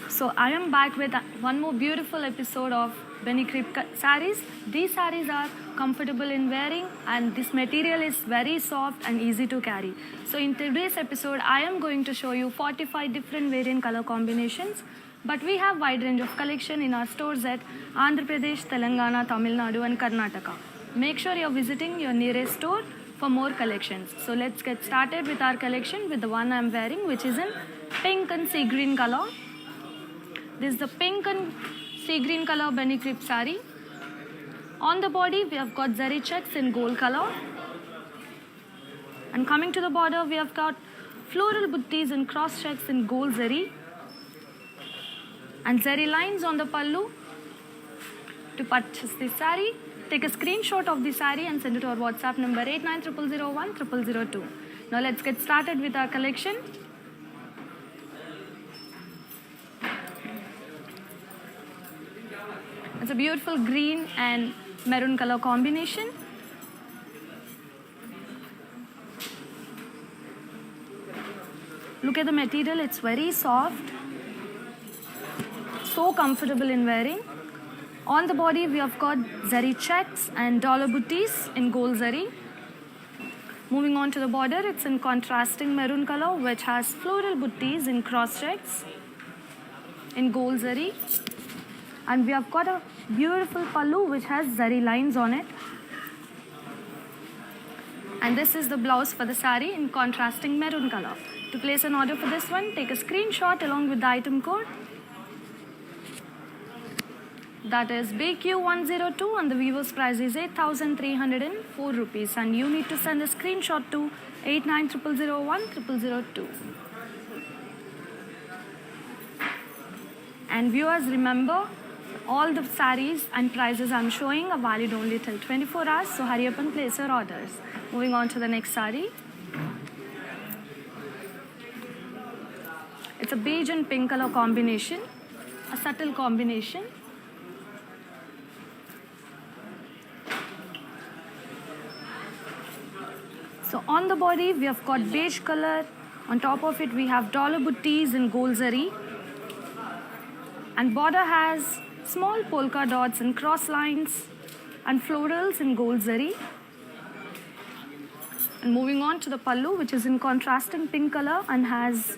So I am back with one more beautiful episode of Binny Crepe Sarees. These sarees are comfortable in wearing and this material is very soft and easy to carry. So in today's episode, I am going to show you 45 different variant color combinations. But we have wide range of collection in our stores at Andhra Pradesh, Telangana, Tamil Nadu and Karnataka. Make sure you're visiting your nearest store for more collections. So let's get started with our collection with the one I'm wearing, which is in pink and sea green color. This is the pink and sea green color Binny Crepe saree. On the body, we have got zari checks in gold color. And coming to the border, we have got floral buttis and cross checks in gold zari. And zari lines on the pallu. To purchase this saree, take a screenshot of the saree and send it to our WhatsApp number 8900010002. Now let's get started with our collection. It's a beautiful green and maroon color combination. Look at the material, it's very soft. So comfortable in wearing. On the body, we have got zari checks and dollar buttis in gold zari. Moving on to the border, it's in contrasting maroon color, which has floral buttis in cross checks in gold zari. And we have got a beautiful pallu, which has zari lines on it. And this is the blouse for the saree in contrasting maroon color. To place an order for this one, take a screenshot along with the item code. That is BQ102 and the Vivo's price is 8,304 rupees and you need to send a screenshot to 8900010002. And viewers, remember, all the sarees and prices I'm showing are valid only till 24 hours, so hurry up and place your orders. Moving on to the next saree. It's a beige and pink color combination, a subtle combination. So on the body, we have got beige color. On top of it, we have dollar buttis in gold zari. And border has small polka dots and cross lines and florals in gold zari. And moving on to the pallu, which is in contrasting pink color and has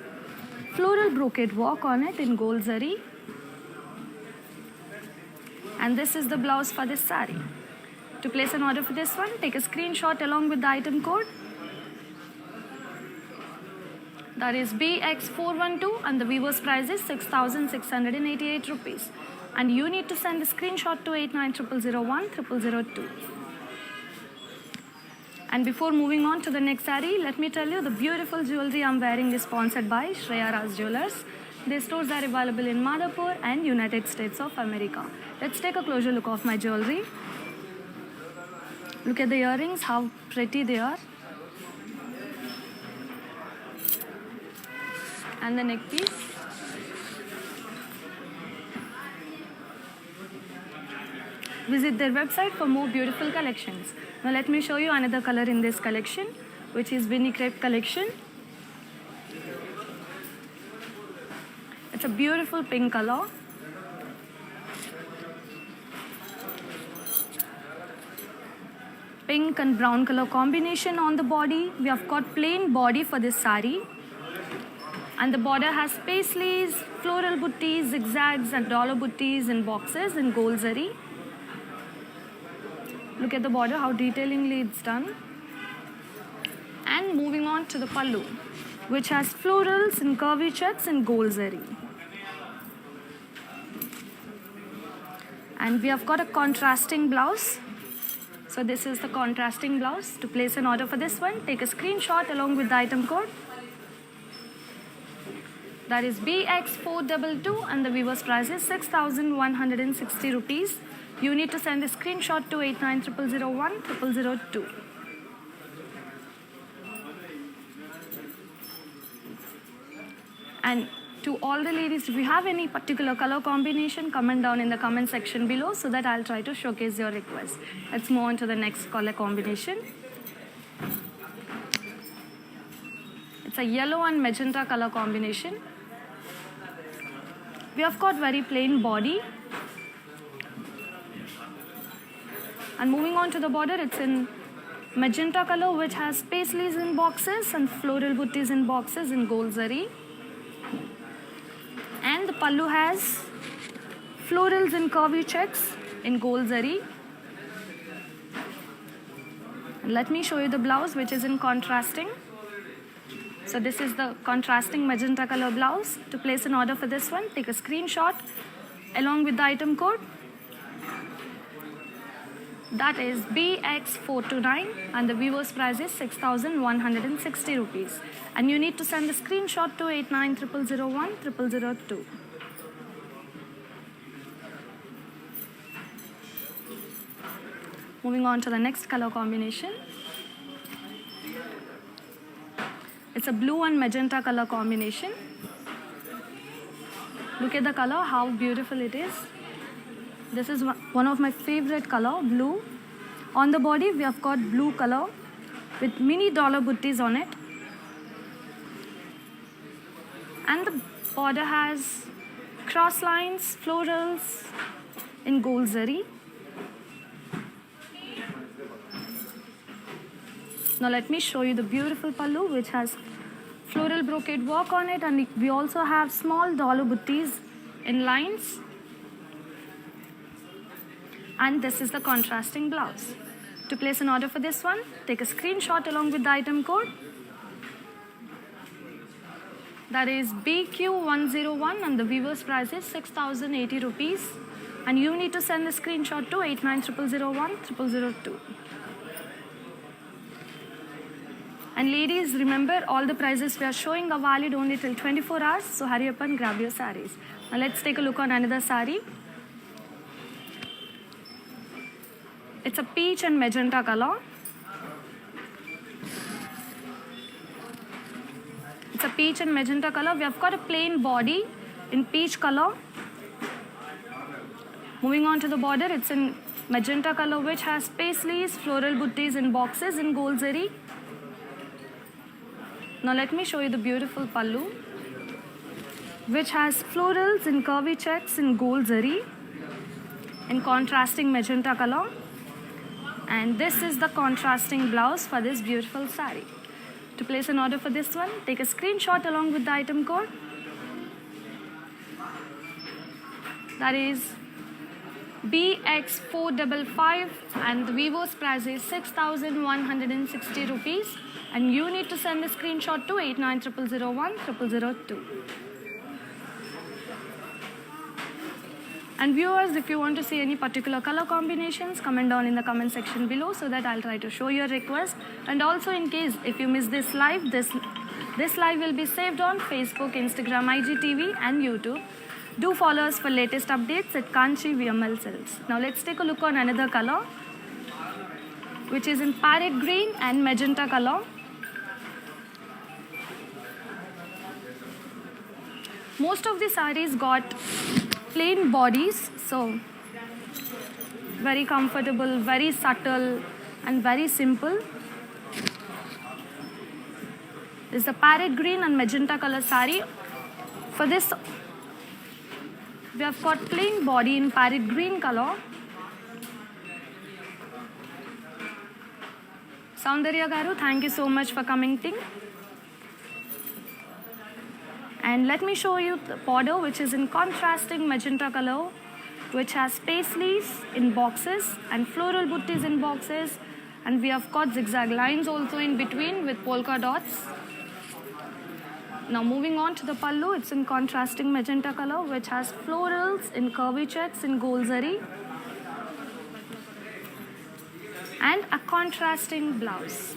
floral brocade work on it in gold zari. And this is the blouse for this saree. To place an order for this one, take a screenshot along with the item code. That is BX412 and the Vivo's price is 6,688 rupees. And you need to send a screenshot to 8900010002. And before moving on to the next saree, let me tell you the beautiful jewelry I'm wearing is sponsored by Shreya Raj Jewelers. Their stores are available in Madhapur and United States of America. Let's take a closer look of my jewelry. Look at the earrings, how pretty they are. And the neck piece. Visit their website for more beautiful collections. Now let me show you another color in this collection, which is Binny Crepe collection. It's a beautiful pink color. Pink and brown color combination on the body. We have got plain body for this saree. And the border has paisleys, floral buttis, zigzags and dollar buttis in boxes in gold zari. Look at the border, how detailingly it's done. And moving on to the pallu, which has florals and curvy checks in gold zari. And we have got a contrasting blouse. So this is the contrasting blouse. To place an order for this one, take a screenshot along with the item code. That is BX422 and the Vivo's price is 6,160 rupees. You need to send a screenshot to 8900010002. And to all the ladies, if you have any particular color combination, comment down in the comment section below so that I'll try to showcase your request. Let's move on to the next color combination. It's a yellow and magenta color combination. We have got very plain body. And moving on to the border, it's in magenta color, which has paisleys in boxes and floral buttis in boxes in gold zari. And the pallu has florals in curvy checks in gold zari. And let me show you the blouse, which is in contrasting. So this is the contrasting magenta color blouse. To place an order for this one, take a screenshot along with the item code. That is BX429 and the viewer's price is 6,160 rupees. And you need to send the screenshot to 8900010002. Moving on to the next color combination. It's a blue and magenta color combination. Look at the color, how beautiful it is. This is one of my favorite color, blue. On the body, we have got blue color with mini dollar buttis on it. And the border has cross lines, florals in gold zari. Now let me show you the beautiful pallu, which has floral brocade work on it, and we also have small dollar buttis in lines. And this is the contrasting blouse. To place an order for this one, take a screenshot along with the item code. That is BQ101 and the viewer's price is 6,080 rupees. And you need to send the screenshot to 8900010002. And ladies, remember all the prices we are showing are valid only till 24 hours. So hurry up and grab your sarees. Now let's take a look on another saree. It's a peach and magenta color. It's a peach and magenta color. We have got a plain body in peach color. Moving on to the border, it's in magenta color, which has paisleys, floral buttis in boxes in gold zari. Now let me show you the beautiful pallu, which has florals in curvy checks in gold zari in contrasting magenta color. And this is the contrasting blouse for this beautiful saree. To place an order for this one, take a screenshot along with the item code. That is BX455 and the Vivo's price is 6,160 rupees. And you need to send the screenshot to 8900010002. And viewers, if you want to see any particular color combinations, comment down in the comment section below so that I'll try to show your request. And also in case if you miss this live, this live will be saved on Facebook, Instagram, IGTV and YouTube. Do follow us for latest updates at Kancheepuram Silks. Now let's take a look on another color, which is in parrot green and magenta color. Most of the sarees got plain bodies, so very comfortable, very subtle and very simple. This is the parrot green and magenta color saree. For this, we have got plain body in parrot green color. Soundarya Garu, thank you so much for commenting. And let me show you the border, which is in contrasting magenta color, which has paisleys in boxes and floral buttis in boxes. And we have got zigzag lines also in between with polka dots. Now moving on to the pallu, it's in contrasting magenta color, which has florals in curvy checks in gold zari. And a contrasting blouse.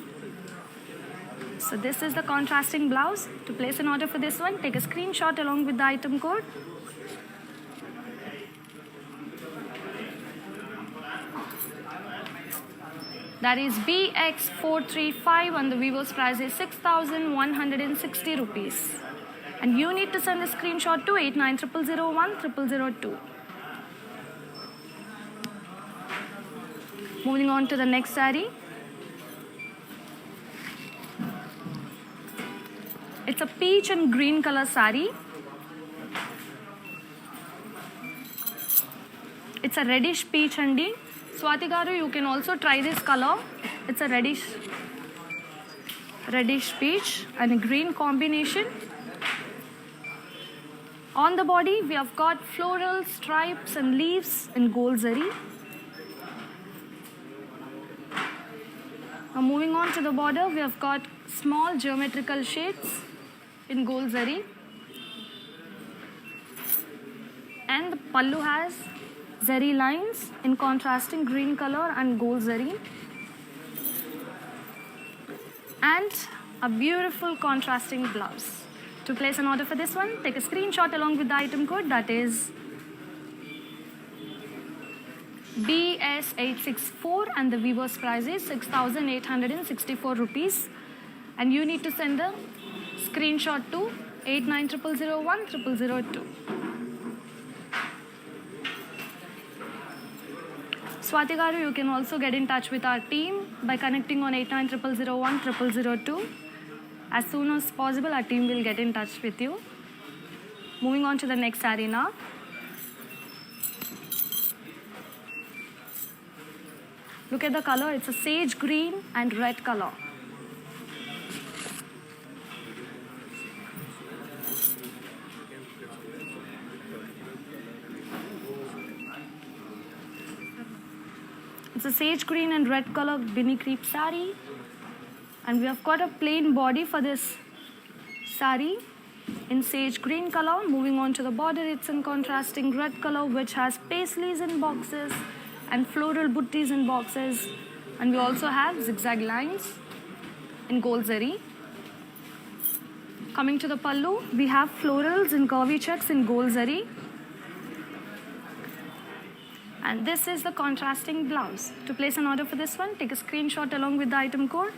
So this is the contrasting blouse. To place an order for this one, take a screenshot along with the item code. That is BX435 and the Vivo's price is 6,160 rupees. And you need to send a screenshot to 8900010002. Moving on to the next saree. It's a peach and green color saree. It's a reddish peach andi. Swati garu, you can also try this color. It's a reddish peach and a green combination. On the body, we have got floral stripes and leaves in gold zari. Now moving on to the border, we have got small geometrical shades in gold zari. And the pallu has zari lines in contrasting green color and gold zari. And a beautiful contrasting blouse. To place an order for this one, take a screenshot along with the item code, that is BS864, and the weaver's price is 6,864 rupees. And you need to send the screenshot to 8900010002. Swati garu, you can also get in touch with our team by connecting on 8900010002. As soon as possible, our team will get in touch with you. Moving on to the next saree now. Look at the color, it's a sage green and red color. It's a sage green and red color Binny Crepe saree. And we have got a plain body for this saree in sage green color. Moving on to the border, it's in contrasting red color, which has paisleys in boxes and floral buttis in boxes. And we also have zigzag lines in gold zari. Coming to the pallu, we have florals and curvy checks in gold zari. And this is the contrasting blouse. To place an order for this one, take a screenshot along with the item code.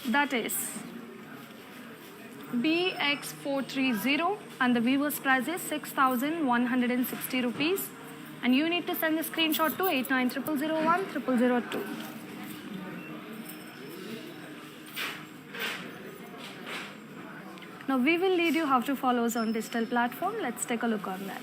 That is BX430, and the weaver's price is 6,160 rupees. And you need to send the screenshot to 8900010002. Now we will lead you how to follow us on digital platform. Let's take a look on that.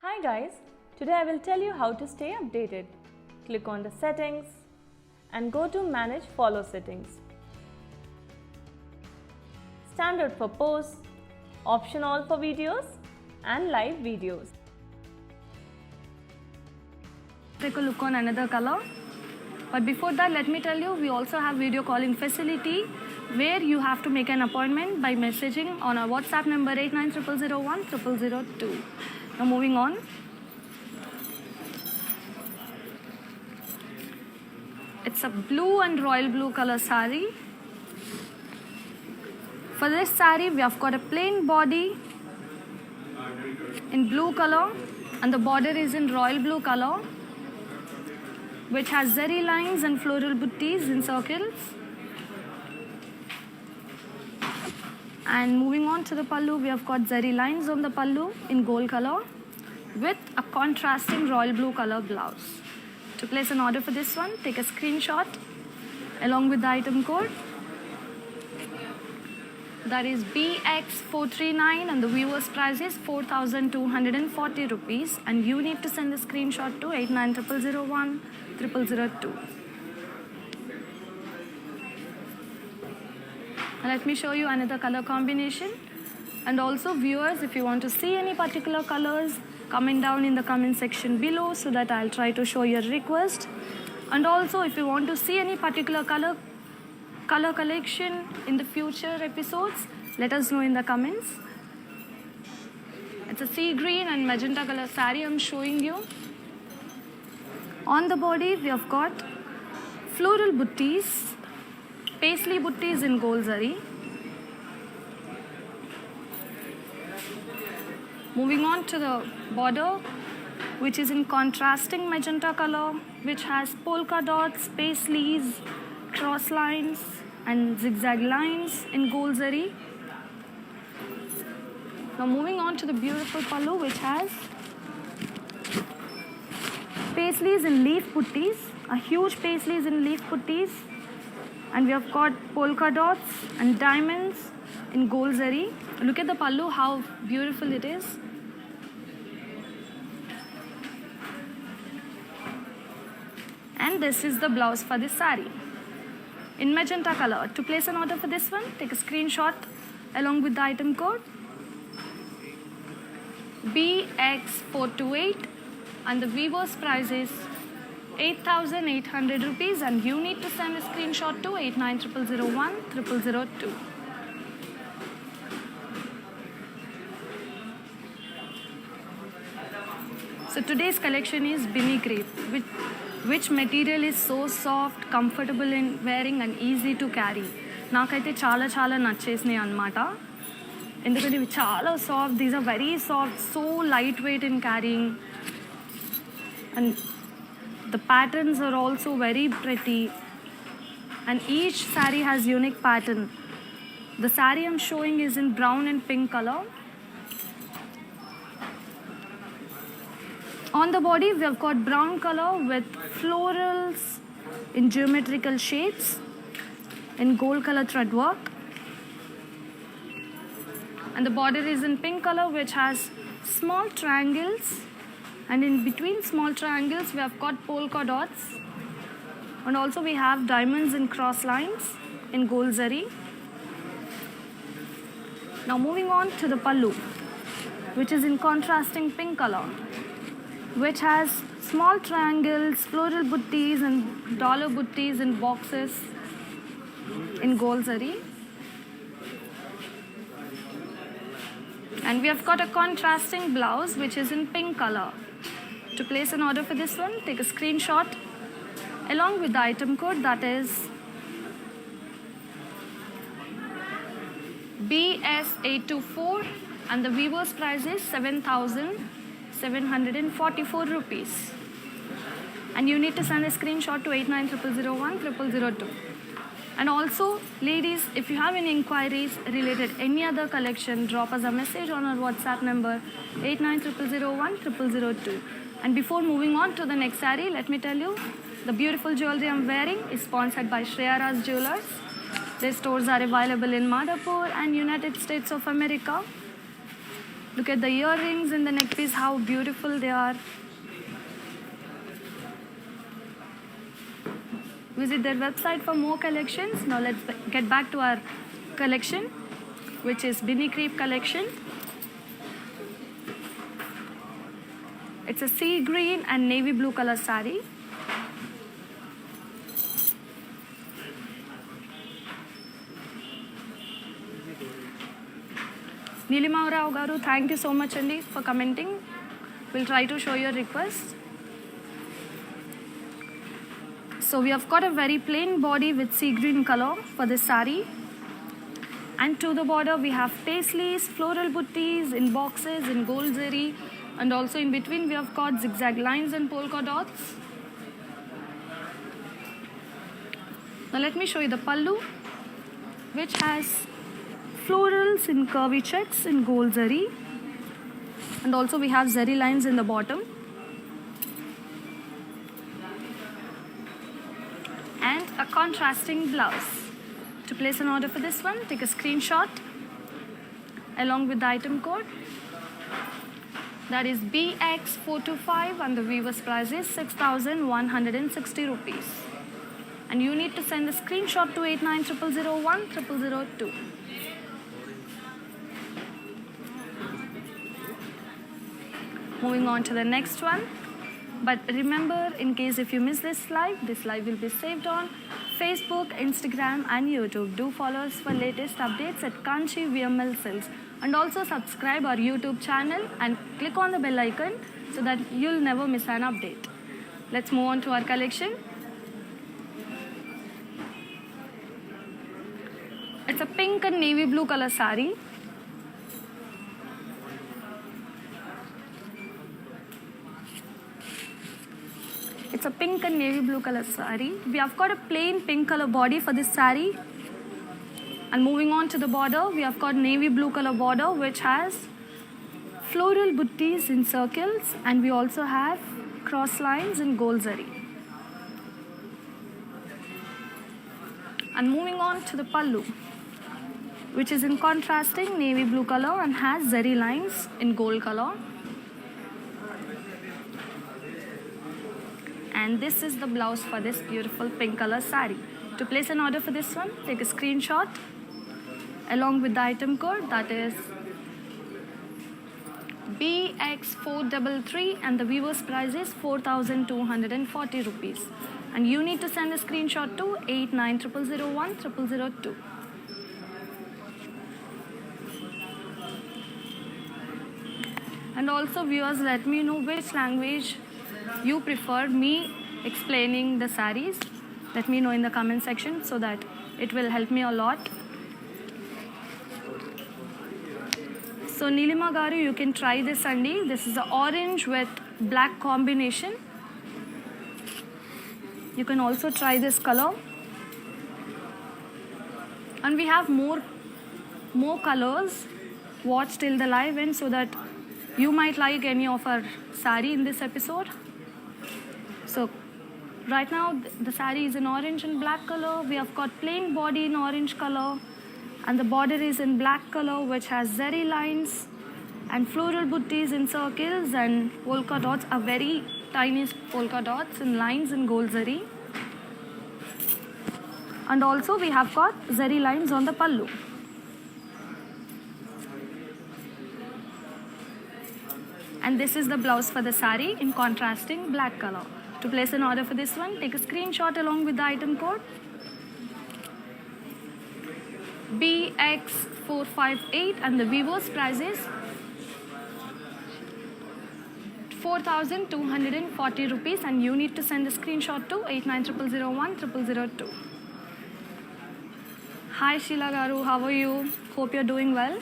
Hi guys, today I will tell you how to stay updated. Click on the settings and go to manage follow settings. Standard for posts, option all for videos and live videos. Take a look on another color. But before that, let me tell you, we also have video calling facility where you have to make an appointment by messaging on our WhatsApp number 8900010002. Now moving on. It's a blue and royal blue color saree. For this saree, we have got a plain body in blue color and the border is in royal blue color, which has zari lines and floral buttis in circles. And moving on to the pallu, we have got zari lines on the pallu in gold color with a contrasting royal blue color blouse. To place an order for this one, take a screenshot along with the item code. That is BX439 and the viewer's price is 4,240 rupees. And you need to send the screenshot to 8900010002. Let me show you another color combination. And also viewers, if you want to see any particular colors, comment down in the comment section below so that I'll try to show your request. And also if you want to see any particular color collection in the future episodes, let us know in the comments. It's a sea green and magenta color saree I'm showing you. On the body, we have got floral buttis, paisley buttis in gold zari. Moving on to the border, which is in contrasting magenta color, which has polka dots, paisleys, cross lines and zigzag lines in gold zari. Now moving on to the beautiful pallu, which has paisleys and leaf putties a huge paisleys in leaf putties, and we have got polka dots and diamonds in gold zari. Look at the pallu, how beautiful it is. And this is the blouse for this sari in magenta color. To place an order for this one, take a screenshot along with the item code BX428, and the weaver's price is 8,800 rupees, and you need to send a screenshot to 8900010002. So today's collection is Binny Crepe, which material is so soft, comfortable in wearing and easy to carry. నాకైతే చాలా చాలా నచ్చేసినాయి అన్నమాట. ఎందుకంటే ఇవి చాలా soft, these are very soft, so light weight in carrying, and the patterns are also very pretty, and each saree has unique pattern. The saree I'm showing is in brown and pink color. On the body we have got brown color with florals in geometrical shapes in gold color thread work, and the border is in pink color which has small triangles, and in between small triangles we have got polka dots, and also we have diamonds in cross lines in gold zari. Now moving on to the pallu, which is in contrasting pink color, which has small triangles, floral buttis and dollar buttis in boxes in gold zari. And we have got a contrasting blouse which is in pink color. To place an order for this one, take a screenshot along with the item code, that is BS824, and the weaver's price is 7,744 rupees. And you need to send a screenshot to 8900010002. And also, ladies, if you have any inquiries related any other collection, drop us a message on our WhatsApp number 8900010002. And before moving on to the next saree, let me tell you, the beautiful jewelry I'm wearing is sponsored by Shreyara's Jewelers. Their stores are available in Madhapur and United States of America. Look at the earrings and the neck piece, how beautiful they are. Visit their website for more collections. Now let's get back to our collection, which is Binny Crepe collection. It's a sea green and navy blue color saree. Neelima Rao garu, thank you so much Andi for commenting. We'll try to show your request. So we have got a very plain body with sea green color for this saree, and to the border we have paisleys, floral buttis in boxes in gold zari, and also in between we have got zigzag lines and polka dots. Now let me show you the pallu, which has florals in curvy checks in gold zari, and also we have zari lines in the bottom, and a contrasting blouse. To place an order for this one, take a screenshot along with the item code, that is BX425, and the weaver's price is 6,160 rupees. And you need to send the screenshot to 8900010002. Moving on to the next one. But remember, in case if you miss this live will be saved on Facebook, Instagram and YouTube. Do follow us for latest updates at Kancheepuram Silks. And also subscribe our YouTube channel and click on the bell icon so that you'll never miss an update. Let's move on to our collection. It's a pink and navy blue color saree. It's a pink and navy blue color saree. We have got a plain pink color body for this saree. And moving on to the border, we have got navy blue color border which has floral buttis in circles, and we also have cross lines in gold zari. And moving on to the pallu, which is in contrasting navy blue color and has zari lines in gold color. And this is the blouse for this beautiful pink color sari. To place an order for this one, take a screenshot along with the item code, that is BX433, and the viewer's price is 4,240 rupees. And you need to send a screenshot to 8900010002. And also viewers, let me know which language you prefer me explaining the sarees. Let me know in the comment section so that it will help me a lot. So Nilima Garu, you can try this Andi. This is the orange with black combination. You can also try this color. And we have more colors. Watch till the live end so that you might like any of our sari in this episode. So right now the sari is in orange and black color. We have got plain body in orange color, and the border is in black color, which has zari lines and floral buttis in circles and polka dots, are very tiny polka dots and lines in gold zari. And also we have got zari lines on the pallu. And this is the blouse for the sari in contrasting black color. To place an order for this one, take a screenshot along with the item code BX458, and the viewer's price is 4,240 rupees, and you need to send a screenshot to 8900010002. Hi Sheila Garu, how are you? Hope you're doing well.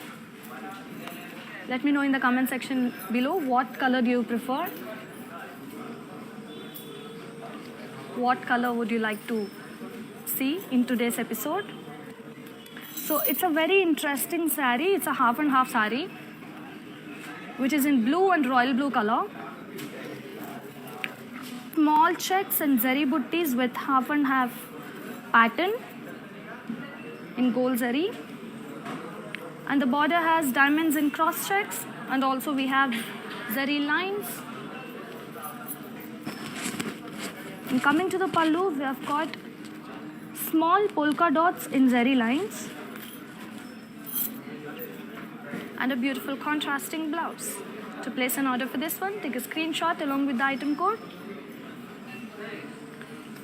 Let me know in the comment section below what color do you prefer. What color would you like to see in today's episode? So it's a very interesting sari. It's a half and half sari, which is in blue and royal blue color. Small checks and zari buttis with half and half pattern in gold zari. And the border has diamonds in cross checks, and also we have zari lines. And coming to the pallu, we have got small polka dots in zari lines and a beautiful contrasting blouse. To place an order for this one, take a screenshot along with the item code.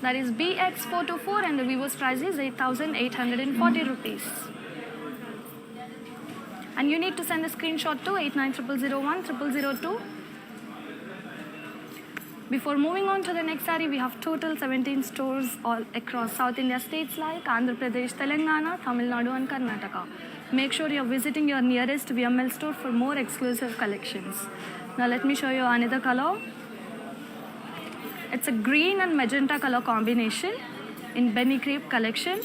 That is BX424, and the viewer's price is 8,840 rupees. And you need to send a screenshot to 8900010002. Before moving on to the next saree, we have total 17 stores all across South India states like Andhra Pradesh, Telangana, Tamil Nadu and Karnataka. Make sure you are visiting your nearest VML store for more exclusive collections. Now let me show you another color. It's a green and magenta color combination in Binny Crepe collection.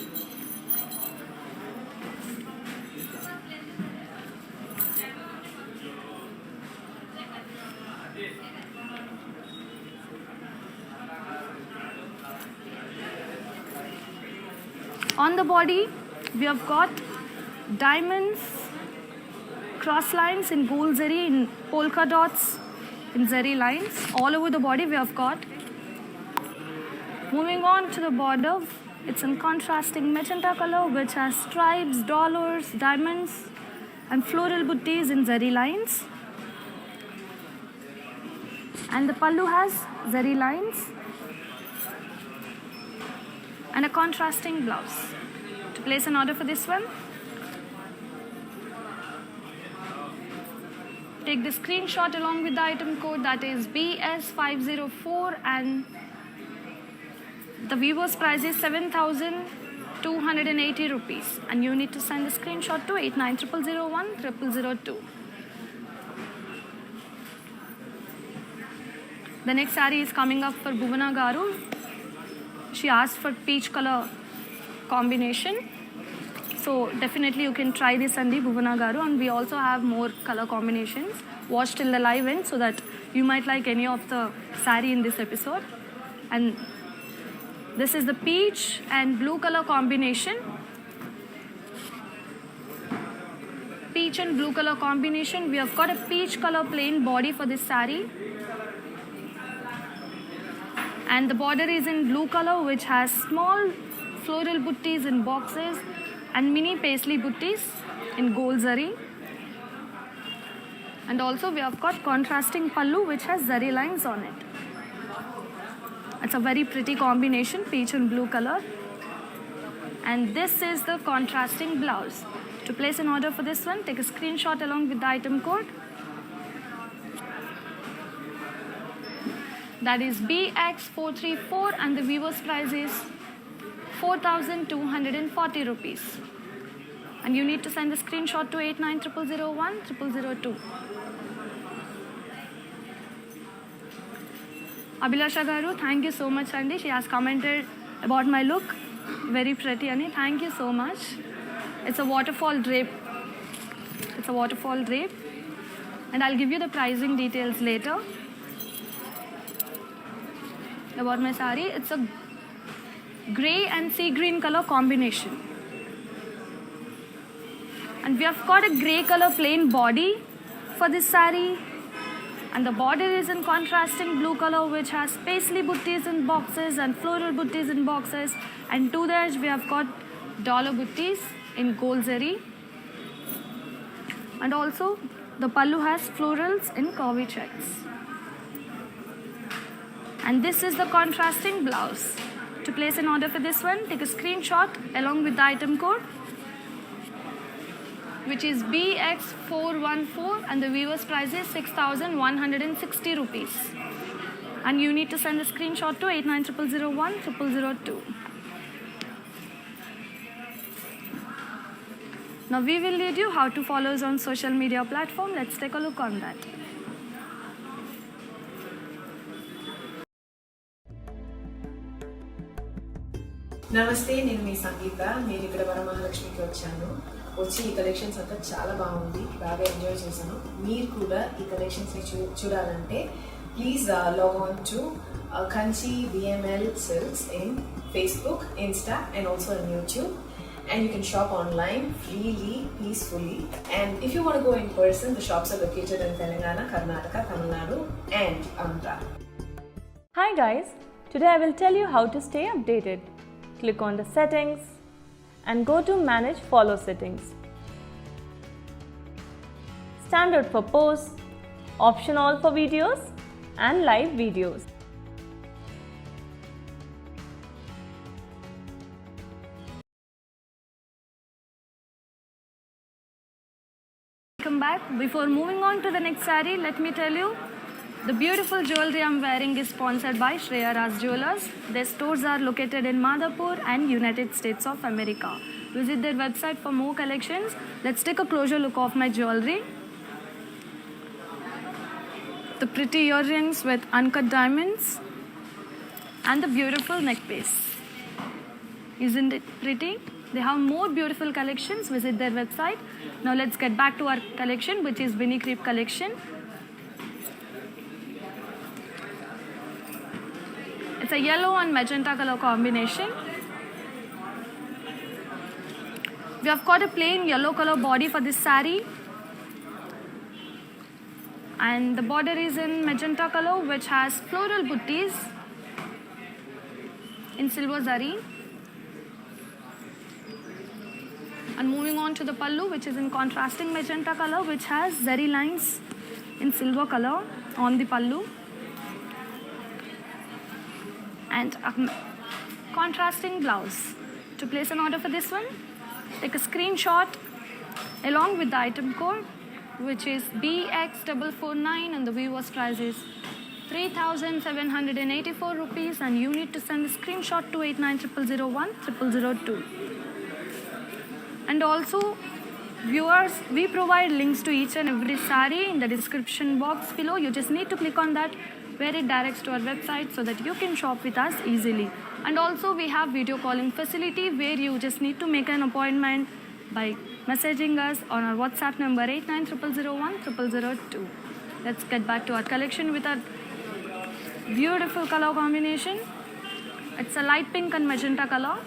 On the body, we have got diamonds, cross lines in gold zari, in polka dots, in zari lines. All over the body we have got. Moving on to the border, it's in contrasting magenta color, which has stripes, dollars, diamonds, and floral buttis in zari lines. And the pallu has zari lines and a contrasting blouse. To place an order for this one, take the screenshot along with the item code, that is BS504, and the viewer's price is 7,280 rupees, and you need to send a screenshot to 8900010002. The next saree is coming up for Bhuvana Garu. She asked for peach color combination. So definitely you can try this Andi Bhuvana Garu, and we also have more color combinations. Watch till the live end so that you might like any of the saree in this episode. And This is the peach and blue color combination. Peach and blue color combination. We have got a peach color plain body for this saree. And the border is in blue color, which has small floral buttis in boxes and mini paisley buttis in gold zari. And also we have got contrasting pallu, which has zari lines on it. It's a very pretty combination, peach and blue color. And this is the contrasting blouse. To place an order for this one, take a screenshot along with the item code. That is BX434 and the weaver's price is 4,240 rupees. And you need to send the screenshot to 8900010002. Abhilasha Garu, thank you so much, Andy. She has commented about my look. Very pretty, Annie. Thank you so much. It's a waterfall drape. It's a waterfall drape. And I'll give you the pricing details later. About my saree, it's a grey and sea green color combination. And we have got a grey color plain body for this saree. And the border is in contrasting blue color, which has paisley buttis in boxes and floral buttis in boxes. And to the edge, we have got dollar buttis in gold zari. And also, the pallu has florals in curvy checks. And this is the contrasting blouse. To place an order for this one, take a screenshot along with the item code, which is BX414, and the weaver's price is 6,160 rupees. And you need to send a screenshot to 8900010002. Now we will lead you how to follow us on social media platform. Let's take a look on that. నమస్తే, నేను మీ సంగీత. నేను ఇక్కడ వరమహాలక్ష్మికి వచ్చాను. వచ్చి ఈ collections అంతా చాలా బాగుంది, బాగా ఎంజాయ్ చేశాను. మీరు కూడా ఈ కలెక్షన్స్ని చూడాలంటే please log on to Kanchi VML Silks in Facebook, Insta and also on YouTube. And you can shop online freely, peacefully. And if you want to go in person, the shops are located in Telangana, Karnataka, Tamil Nadu and Andhra. Hi guys, today I will tell you how to stay updated. Click on the settings and go to manage follow settings. Standard for posts, optional for videos and live videos. Welcome back. Before moving on to the next saree, let me tell you, the beautiful jewelry I'm wearing is sponsored by Shreya Raj Jewelers. Their stores are located in Madhapur and United States of America. Visit their website for more collections. Let's take a closer look of my jewelry. The pretty earrings with uncut diamonds and the beautiful neck piece. Isn't it pretty? They have more beautiful collections. Visit their website. Now let's get back to our collection, which is Binny Crepe collection. It's a yellow and magenta color combination. We have got a plain yellow color body for this saree. And the border is in magenta color, which has floral buttis in silver zari. And moving on to the pallu, which is in contrasting magenta color, which has zari lines in silver color on the pallu. And a contrasting blouse. To place an order for this one, take a screenshot along with the item code, which is BX449, and the viewer's price is 3,784 rupees, and you need to send a screenshot to 8900010002. And also, viewers, we provide links to each and every saree in the description box below. You just need to click on that, where it directs to our website so that you can shop with us easily. And also, we have video calling facility where you just need to make an appointment by messaging us on our WhatsApp number 8900010002. Let's get back to our collection with our beautiful color combination. It's a light pink and magenta color.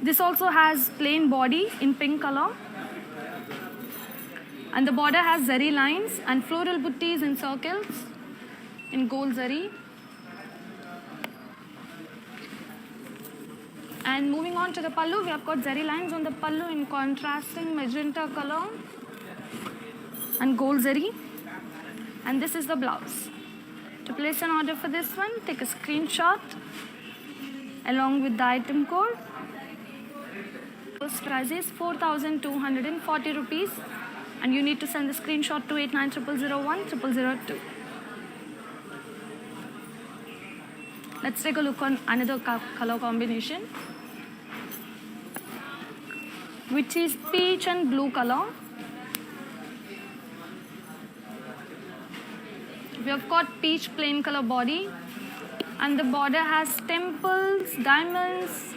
This also has plain body in pink color. And the border has zari lines and floral buttis in circles in gold zari. And moving on to the pallu, we have got zari lines on the pallu in contrasting magenta color and gold zari. And this is the blouse. To place an order for this one, take a screenshot along with the item code. First price is 4,240 rupees, and you need to send the screenshot to 8900010002. Let's take a look on another color combination, which is peach and blue color. We have got peach plain color body, and the border has temples, diamonds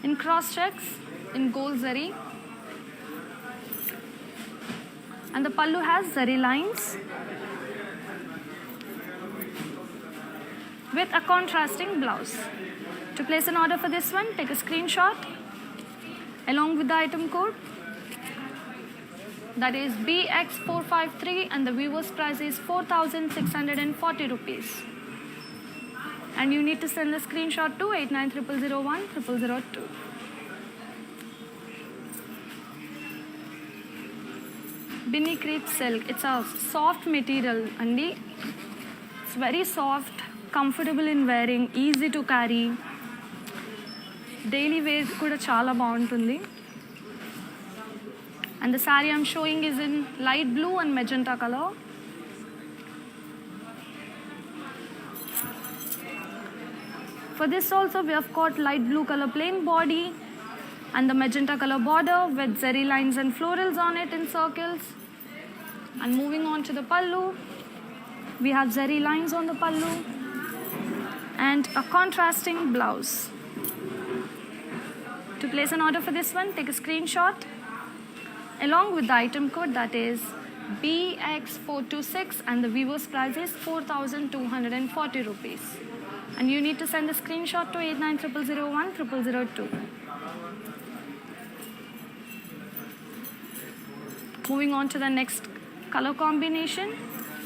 in cross checks in gold zari, and the pallu has zari lines with a contrasting blouse. To place an order for this one, take a screenshot along with the item code. That is BX453, and the viewer's price is 4,640 rupees. And you need to send the screenshot to 8900010002. Binny Crepe silk. It's a soft material, Andi. It's very soft, comfortable in wearing, easy to carry. Daily wear kuda chala baguntundi. And the saree I'm showing is in light blue and magenta color. For this also we have got light blue color plain body and the magenta color border with zari lines and florals on it in circles. And moving on to the pallu, we have zari lines on the pallu and a contrasting blouse. To place an order for this one, take a screenshot along with the item code, that is BX426, and the viewer's price is 4,240 rupees. And you need to send the screenshot to 8900010002. Moving on to the next color combination.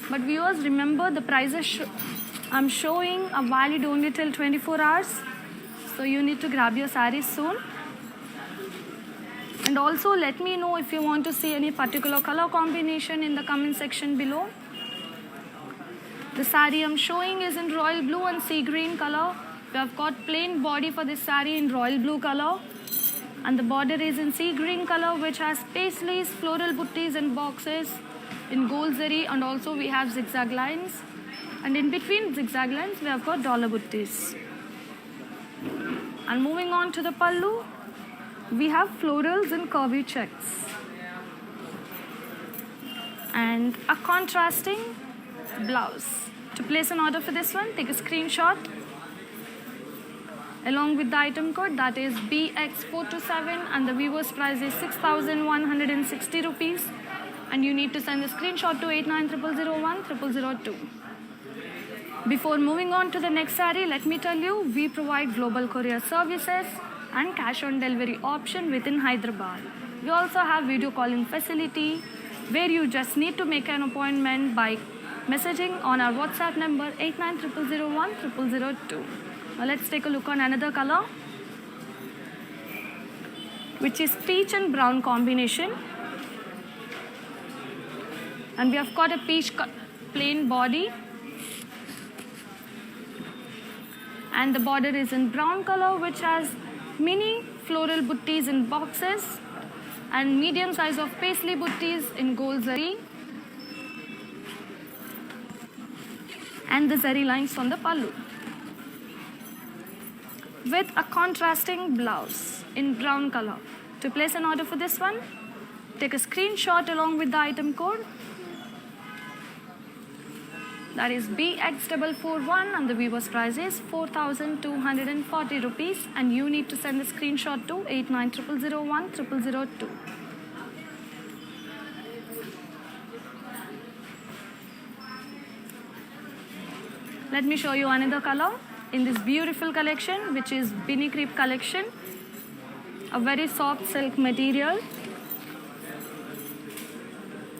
But viewers, remember the prices I'm showing are valid only till 24 hours. So you need to grab your sarees soon. And also let me know if you want to see any particular color combination in the comment section below. The saree I'm showing is in royal blue and sea green color. We have got plain body for this saree in royal blue color. And the border is in sea green color, which has paisleys, floral buttis and boxes in gold zari, and also we have zigzag lines. And in between zigzag lines, we have got dollar buttis. And moving on to the pallu, we have florals and curvy checks. And a contrasting blouse. To place an order for this one, take a screenshot along with the item code, that is BX427, and the viewer's price is 6,160 rupees. And you need to send the screenshot to 8900010002. Before moving on to the next saree, let me tell you, we provide global courier services and cash on delivery option within Hyderabad. We also have video calling facility where you just need to make an appointment by messaging on our WhatsApp number 8900010002. Now let's take a look on another color, which is peach and brown combination. And we have got a peach plain body, and the border is in brown color, which has mini floral buttis in boxes and medium size of paisley buttis in gold zari, and the zari lines on the pallu with a contrasting blouse in brown color. To place an order for this one, take a screenshot along with the item code, that is BX441, and the viewer's price is 4,240 rupees, and you need to send the screenshot to 8900010002. Let me show you another color in this beautiful collection, which is Binny Crepe collection. A very soft silk material,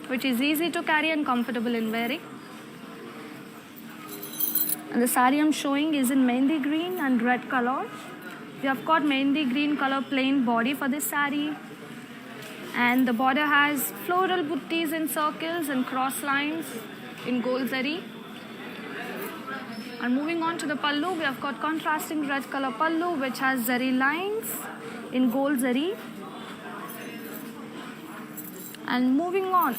which is easy to carry and comfortable in wearing. And the saree I'm showing is in mehndi green and red color. We have got mehndi green color plain body for this saree. And the border has floral buttis in circles and cross lines in gold zari. And moving on to the pallu, we have got contrasting red color pallu, which has zari lines in gold zari. And moving on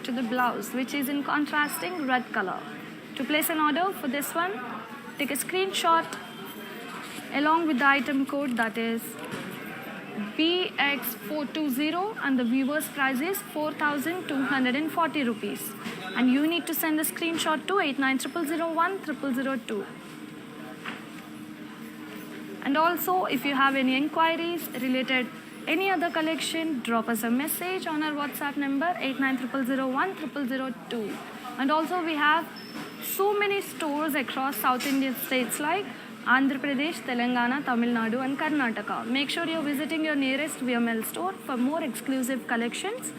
to the blouse, which is in contrasting red color. To place an order for this one, take a screenshot along with the item code, that is BX420, and the viewer's price is 4,240 rupees. And you need to send the screenshot to 8900010002. And also, if you have any inquiries related any other collection, drop us a message on our WhatsApp number 8900010002. And also, we have so many stores across South Indian states like Andhra Pradesh, Telangana, Tamil Nadu and Karnataka. Make sure you're visiting your nearest VML store for more exclusive collections.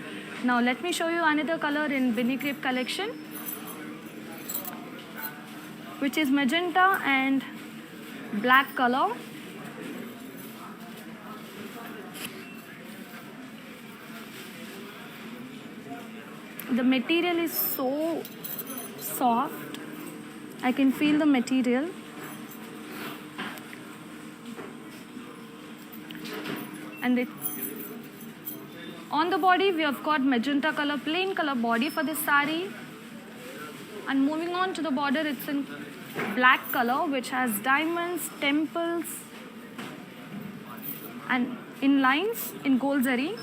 Now let me show you another color in Binny Crepe collection, which is magenta and black color. The material is so soft. I can feel the material. And on the body, we have got magenta color, plain color body for this saree. And moving on to the border, it's in black color, which has diamonds, temples, and in lines in gold zari.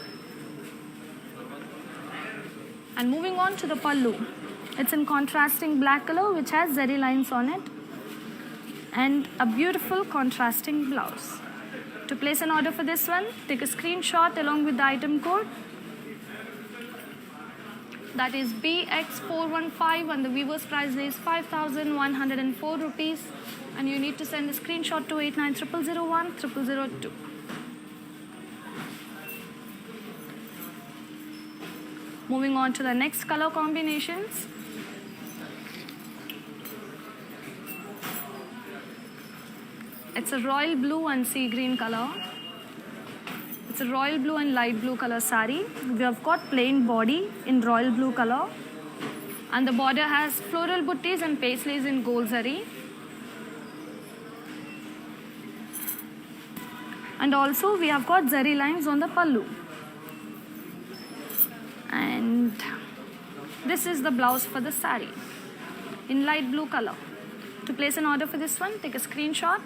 And moving on to the pallu, it's in contrasting black color, which has zari lines on it, and a beautiful contrasting blouse. To place an order for this one, take a screenshot along with the item code, that is BX415, and the viewer's price is 5,104 rupees. And you need to send a screenshot to 8900010002. Moving on to the next color combinations. It's a royal blue and sea green color. It's a royal blue and light blue color saree. We have got plain body in royal blue color. And the border has floral buttis and paisleys in gold zari. And also we have got zari lines on the pallu. And this is the blouse for the saree in light blue color. To place an order for this one, take a screenshot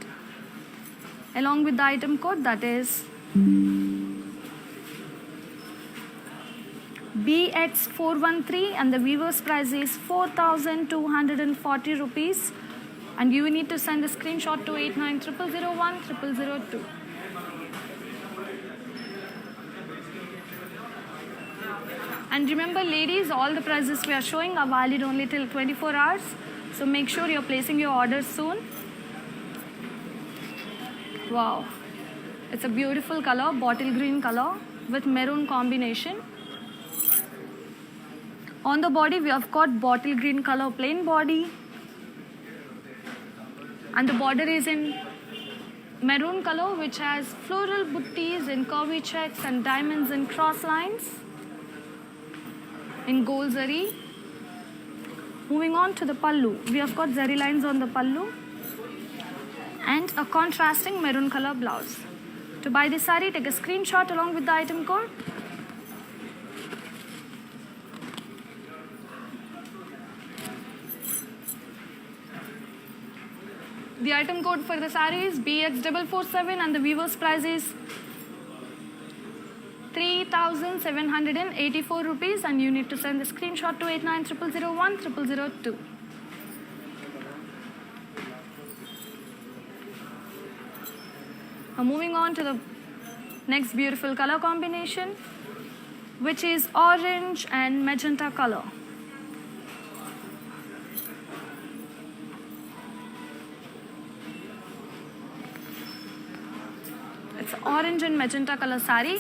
along with the item code, that is BX413, and the viewer's price is 4,240 rupees. And you need to send a screenshot to 8900010002. And remember ladies, all the prices we are showing are valid only till 24 hours. So make sure you're placing your orders soon. Wow, it's a beautiful color, bottle green color with maroon combination. On the body, we have got bottle green color plain body. And the border is in maroon color, which has floral buttis in curvy checks and diamonds in cross lines in gold zari. Moving on to the pallu, we have got zari lines on the pallu and a contrasting maroon color blouse. To buy this saree, take a screenshot along with the item code. The item code for the saree is BX447, and the viewer's price is 3,784 rupees, and you need to send the screenshot to 8900010002. Now moving on to the next beautiful color combination, which is orange and magenta color. It's orange and magenta color saree.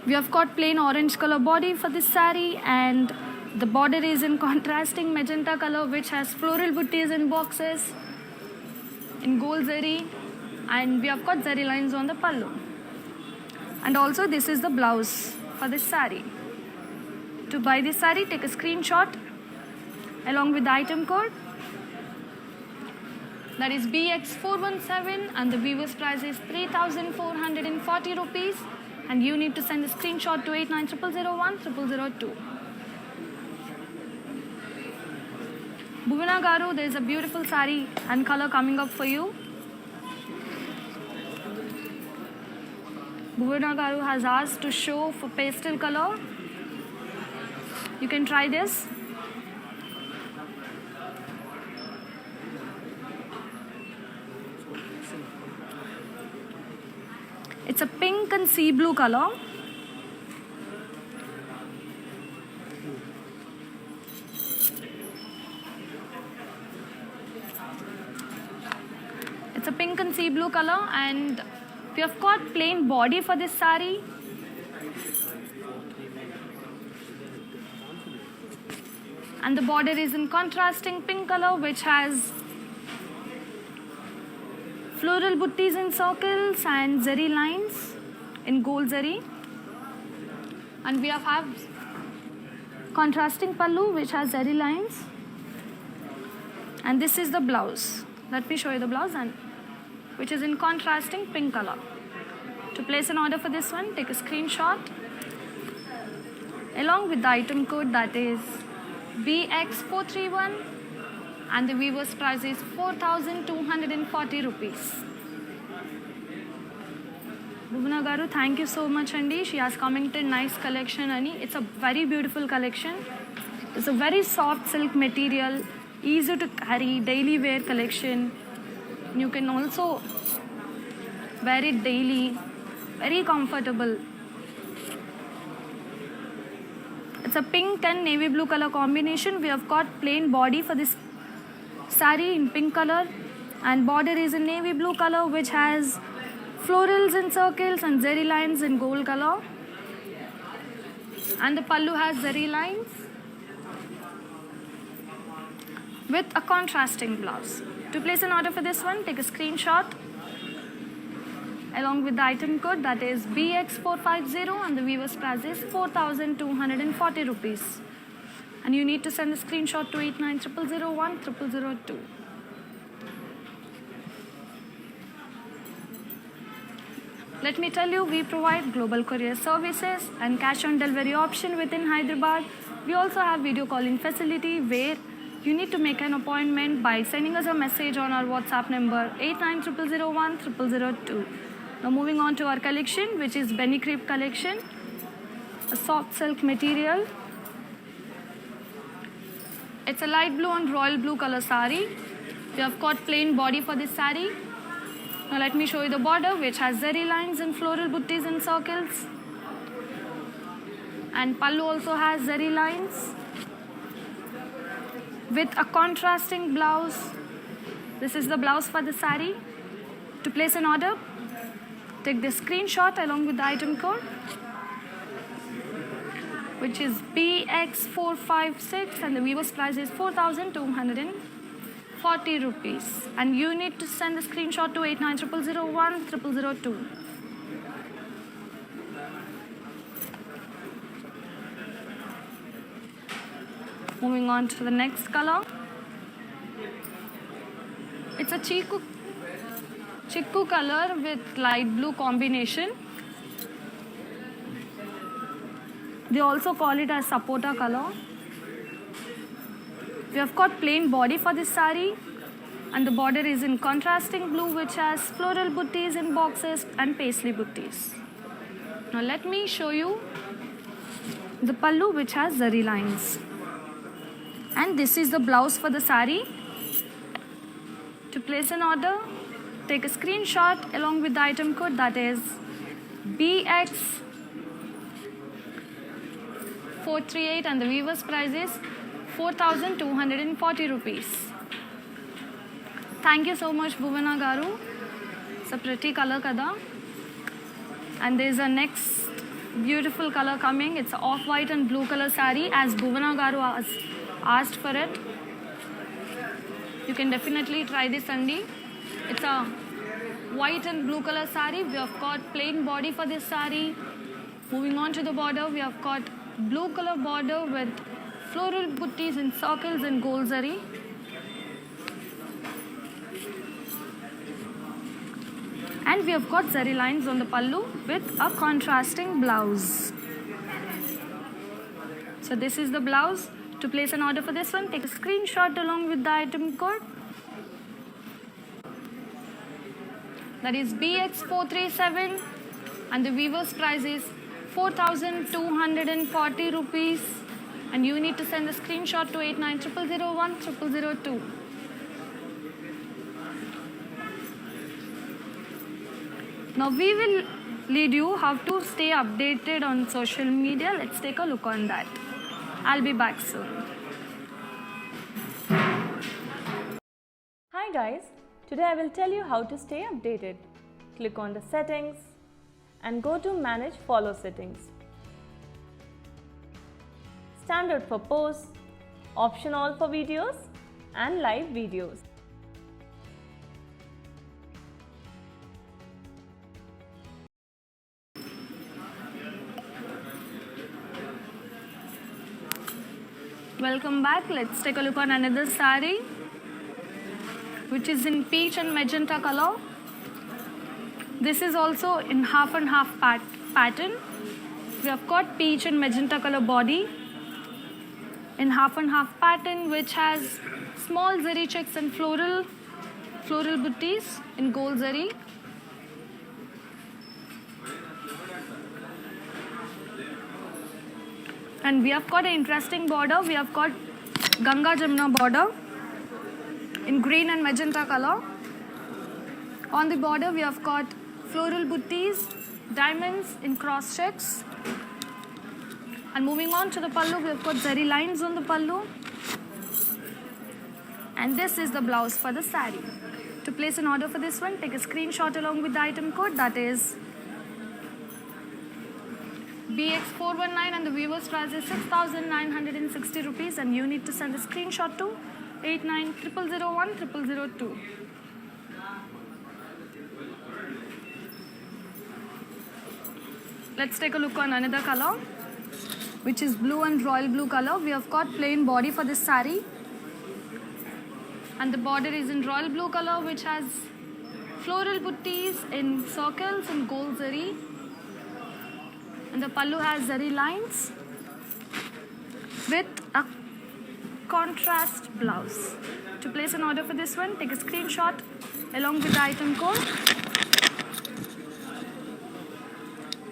We have got plain orange color body for this saree, and the border is in contrasting magenta color, which has floral butties and boxes in gold zari, and we have got zari lines on the pallu. And also this is the blouse for this saree. To buy this saree, take a screenshot along with the item code. That is BX417, and the weaver's price is 3,440 rupees. And you need to send a screenshot to 8900010002. Bhuvana Garu, there is a beautiful saree and color coming up for you. Bhuvana Garu has asked to show for pastel color. You can try this. It's a pink and sea blue color. It's a pink and sea blue color, and we have got plain body for this saree. And the border is in contrasting pink color, which has floral butties in circles and zari lines in gold zari. And we have contrasting pallu, which has zari lines. And this is the blouse. Let me show you the blouse, and which is in contrasting pink color. To place an order for this one, take a screenshot along with the item code, that is BX431, and the weaver's price is 4,240 rupees. Bhuvana Garu, thank you so much, Andi. She has commented nice collection, Ani. It's a very beautiful collection. It's a very soft silk material, easy to carry, daily wear collection. You can also wear it daily, very comfortable. It's a pink and navy blue color combination. We have got plain body for this saree in pink color, and border is in navy blue color, which has florals in circles and zari lines in gold color. And the pallu has zari lines with a contrasting blouse. To place an order for this one, take a screenshot along with the item code, that is BX450, and the weaver's price is 4,240 rupees. And you need to send a screenshot to 8900010002. Let me tell you, we provide global courier services and cash on delivery option within Hyderabad. We also have video calling facility where you need to make an appointment by sending us a message on our WhatsApp number 8900010002. Now moving on to our collection, which is Binny Crepe collection, a soft silk material. It's a light blue and royal blue color saree. We have got plain body for this saree. Now let me show you the border, which has zari lines and floral butties and circles. And pallu also has zari lines with a contrasting blouse. This is the blouse for the saree. To place an order, take the screenshot along with the item code, which is BX456, and the weaver's price is 4,240 rupees. And you need to send the screenshot to 8900010002. Moving on to the next color. It's a chiku color with light blue combination. They also call it as sapota color. We have got plain body for this saree, and the border is in contrasting blue, which has floral butties in boxes and paisley butties. Now let me show you the pallu, which has zari lines. And this is the blouse for the saree. To place an order, take a screenshot along with the item code, that is BX438, and the weaver's price is 4,240 rupees. Thank you so much, Bhuvana Garu. It's a pretty color kada. And there's a next beautiful color coming. It's a off-white and blue color saree, as Bhuvana Garu has asked for it. You can definitely try this, Andy. It's a white and blue color saree. We have got plain body for this saree. Moving on to the border, we have got blue color border with floral butties and circles and gold zari. And we have got zari lines on the pallu with a contrasting blouse. So this is the blouse. To place an order for this one, take a screenshot along with the item code. That is BX437, and the weaver's price is 4,240 rupees. And you need to send the screenshot to 8900010002. Now we will lead you how to stay updated on social media. Let's take a look on that. I'll be back soon. Hi guys, today I will tell you how to stay updated. Click on the settings and go to manage follow settings. Standard for posts, option all for videos and live videos. Welcome back. Let's take a look on another saree, which is in peach and magenta color. This is also in half and half pattern. We have got peach and magenta color body in half and half pattern, which has small zari checks and floral butties in gold zari. And we have got an interesting border. We have got Ganga Jamuna border in green and magenta color. On the border, we have got floral butties, diamonds in cross checks. And moving on to the pallu, we have got zari lines on the pallu. And this is the blouse for the saree. To place an order for this one, take a screenshot along with the item code, that is BX419, and the viewer's price is 6,960 rupees, and you need to send a screenshot to 8900010002. Let's take a look on another color, which is blue and royal blue color. We have got plain body for this saree, and the border is in royal blue color, which has floral butties in circles and gold zari. And the pallu has zari lines with a contrast blouse. To place an order for this one, take a screenshot along with the item code.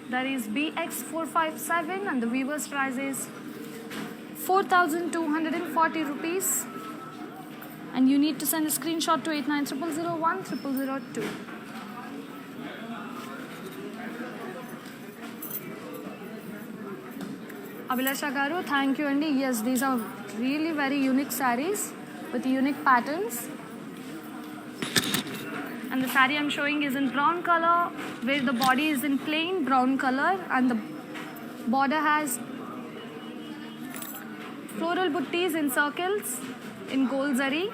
That is BX457, and the weaver's price is 4,240 rupees. And you need to send a screenshot to 8900010002. Abhilasha Garu, thank you, Andy. Yes, these are really very unique sarees with unique patterns. And the saree I'm showing is in brown color, where the body is in plain brown color, and the border has floral butties in circles in gold zari.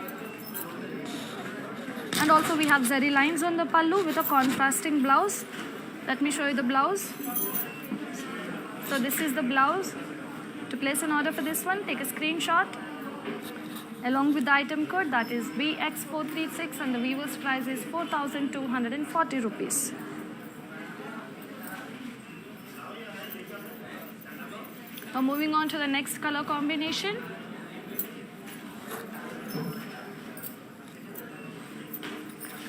And also we have zari lines on the pallu with a contrasting blouse. Let me show you the blouse. So this is the blouse. To place an order for this one, take a screenshot along with the item code, that is BX436, and the viewer's price is 4,240 rupees. Now moving on to the next color combination.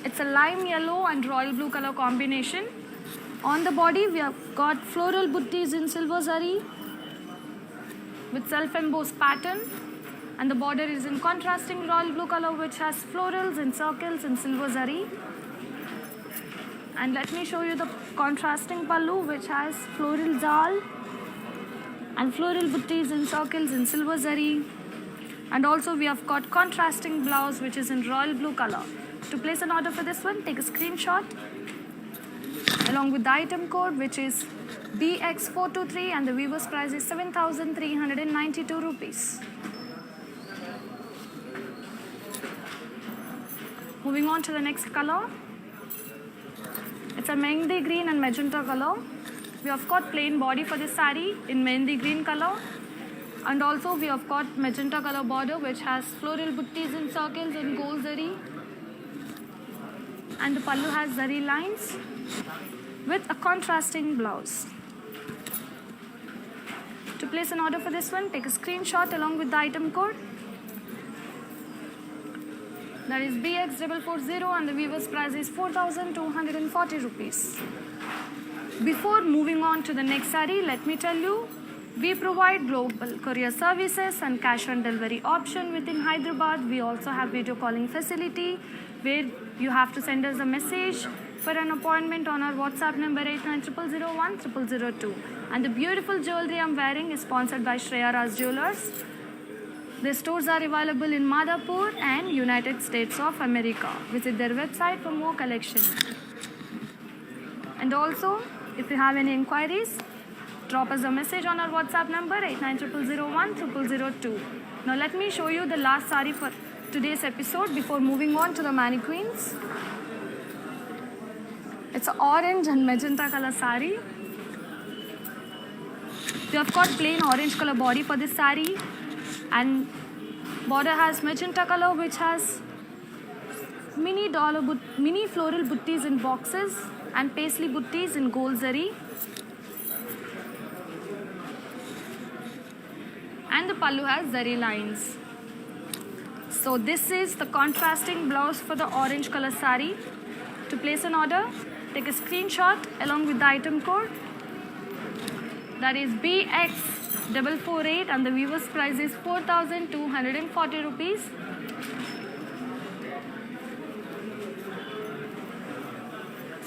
It's a lime yellow and royal blue color combination. On the body, we have got floral butties in silver zari with self-embossed pattern, and the border is in contrasting royal blue color, which has florals and circles in silver zari. And let me show you the contrasting pallu, which has floral zal and floral butties and circles in silver zari. And also we have got contrasting blouse which is in royal blue color. To place an order for this one, take a screenshot along with the item code which is BX423 and the weaver's price is 7,392 rupees. Moving on to the next color. It's a mehendi green and magenta color. We have got plain body for this saree in mehendi green color. And also we have got magenta color border which has floral buttis in circles and gold zari. And the pallu has zari lines with a contrasting blouse. To place an order for this one, take a screenshot along with the item code. That is BX440 and the weaver's price is 4,240 rupees. Before moving on to the next saree, let me tell you, we provide global courier services and cash on delivery option within Hyderabad. We also have video calling facility where you have to send us a message for an appointment on our WhatsApp number 8900010002. And the beautiful jewelry I'm wearing is sponsored by Shreya Raj Jewelers. Their stores are available in Madhapur and United States of America. Visit their website for more collection. And also, if you have any inquiries, drop us a message on our WhatsApp number 8900010002. Now let me show you the last saree for today's episode before moving on to the mannequins. It's an orange and magenta color saree. We have got plain orange color body for this saree, and border has magenta color which has mini floral buttis in boxes and paisley buttis in gold zari. And the pallu has zari lines. So this is the contrasting blouse for the orange color saree. To place an order, take a screenshot along with the item code. That is BX448 and the weaver's price is 4,240 rupees.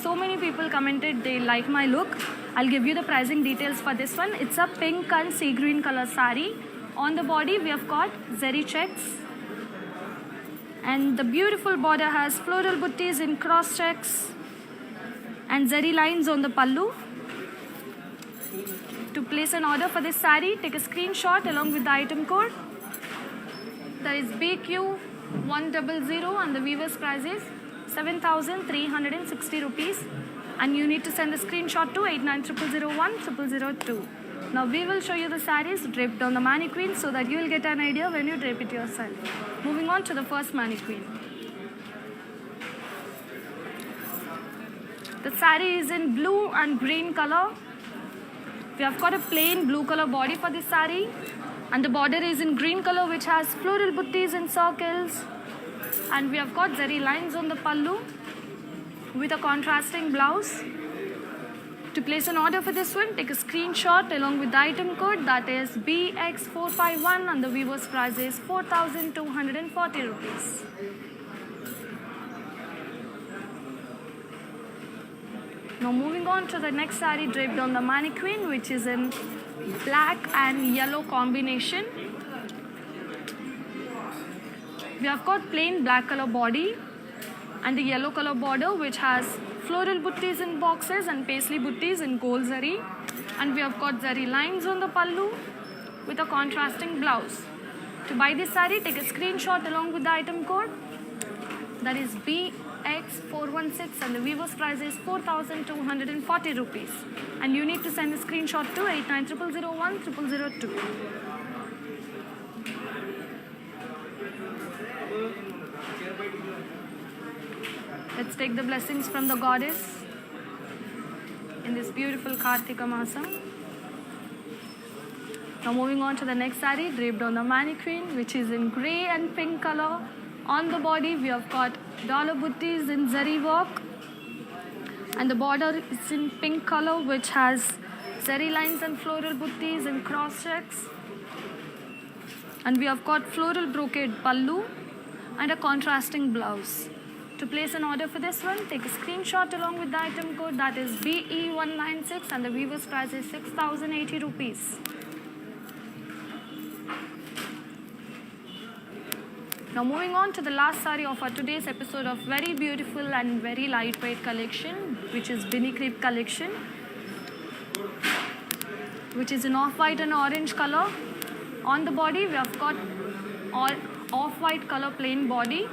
So many people commented they like my look. I'll give you the pricing details for this one. It's a pink and sea green color saree. On the body we have got zari checks. And the beautiful border has floral buttis in cross checks and zari lines on the pallu. To place an order for this saree, take a screenshot along with the item code. That is BQ100 and the weaver's price is 7,360 rupees. And you need to send the screenshot to 8900010002. Now we will show you the sarees draped on the mannequin so that you will get an idea when you drape it yourself. Moving on to the first mannequin. The saree is in blue and green color. We have got a plain blue color body for this saree, and the border is in green color which has floral buttis in circles, and we have got zari lines on the pallu with a contrasting blouse. To place an order for this one, take a screenshot along with the item code, that is BX451 and the weaver's price is 4,240 rupees. Now moving on to the next saree draped on the mannequin, which is in black and yellow combination. We have got plain black color body and the yellow color border which has floral buttis in boxes and paisley buttis in gold zari. And we have got zari lines on the pallu with a contrasting blouse. To buy this saree, take a screenshot along with the item code. That is BX416 and the weaver's price is 4,240 rupees. And you need to send a screenshot to 8900010002. Let's take the blessings from the goddess in this beautiful Kartika Masam. Now moving on to the next saree draped on the mannequin, which is in grey and pink color. On the body we have got dollar buttis in zari work, and the border is in pink color which has zari lines and floral buttis and cross checks. And we have got floral brocade pallu and a contrasting blouse. To place an order for this one, take a screenshot along with the item code, that is BE196 and the weaver's price is 6,080 rupees. Now moving on to the last saree of our today's episode of very beautiful and very lightweight collection, which is Binny Crepe collection, which is in off-white and orange color. On the body we have got off-white color plain body.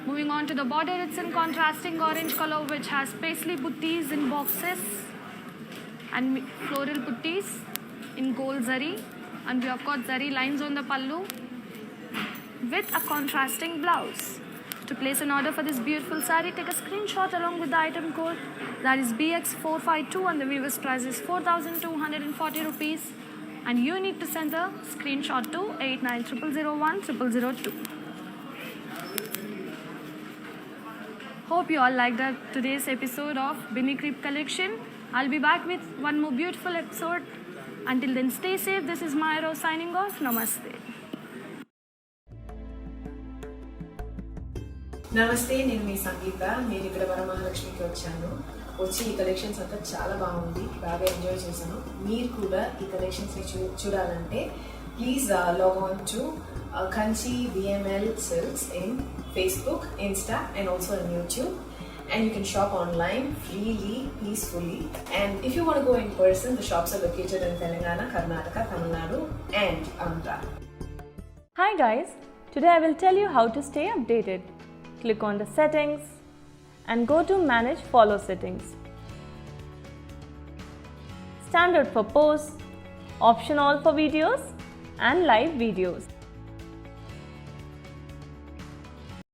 Moving on to the border, it's in contrasting orange color which has paisley buttis in boxes and floral buttis in gold zari, and we have got zari lines on the pallu with a contrasting blouse. To place an order for this beautiful saree, take a screenshot along with the item code, that is BX452, and the viewer's price is 4,240 rupees, and you need to send the screenshot to 8900010002. Hope you all liked today's episode of Binny Crepe collection. I'll be back with one more beautiful episode. Until then, stay safe. This is Mayro signing off. Namaste. నమస్తే, నేను మీ సంగీత. నేను ఇక్కడ వరమహాలక్ష్మికి వచ్చి ఈ collections అంతా చాలా బాగుంది, బాగా ఎంజాయ్ చేశాను. మీరు కూడా ఈ కలెక్షన్స్ చూడాలంటే please log on to Kanchi VML Silks in Facebook, Insta, and also on YouTube. And you can shop online freely, peacefully. And if you want to go in person, the shops are located in Telangana, Karnataka, Tamil Nadu, and Andhra. Hi guys, today I will tell you how to stay updated. Click on the settings and go to manage follow settings. Standard for posts, option all for videos and live videos.